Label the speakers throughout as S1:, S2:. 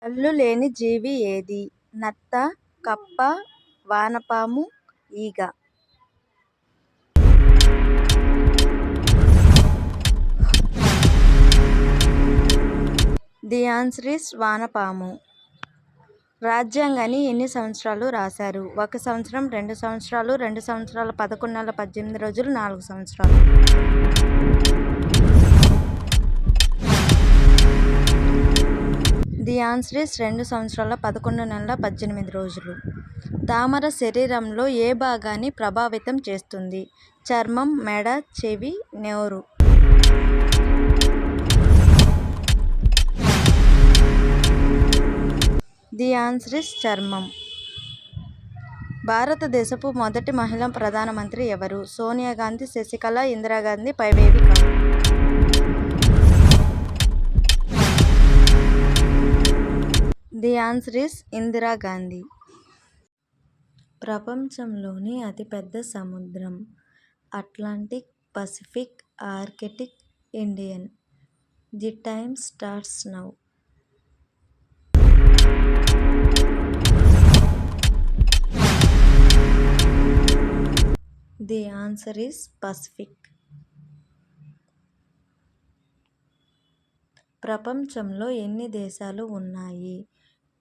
S1: కళ్ళు లేని జీవి ఏది? నత్త, కప్ప, వానపాము, ఈగ. ది ఆన్సర్ ఈస్ వానపాము. రాజ్యాంగాన్ని ఎన్ని సంవత్సరాలు రాశారు? 1 సంవత్సరం, 2 సంవత్సరాలు, 2 సంవత్సరాల 11 నెలల 18 రోజులు, 4 సంవత్సరాలు. ది ఆన్సర్ ఈస్ 2 సంవత్సరాల 11 నెలల 18 రోజులు. తామర శరీరంలో ఏ భాగాన్ని ప్రభావితం చేస్తుంది? చర్మం, మెడ, చెవి, నోరు. ది ఆన్సర్ ఈస్ చర్మం. భారతదేశపు మొదటి మహిళా ప్రధానమంత్రి ఎవరు? సోనియా గాంధీ, శశికళ, ఇందిరాగాంధీ, పైవేవి కావు. The answer is Indira Gandhi. ప్రపంచంలోని అతిపెద్ద సముద్రం? Atlantic, Pacific, Arctic, Indian. The time starts now. The answer is Pacific. ప్రపంచంలో ఎన్ని దేశాలు ఉన్నాయి?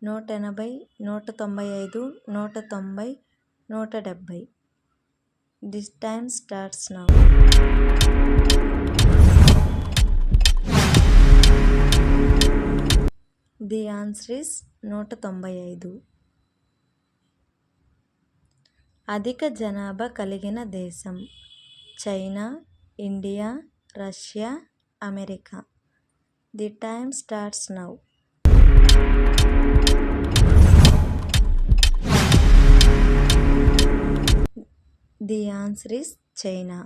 S1: 180, 195, 190, 170. The time starts now. The answer is 195. అధిక జనాభా కలిగిన దేశం? China, India, Russia, America. The time starts now. The answer is China.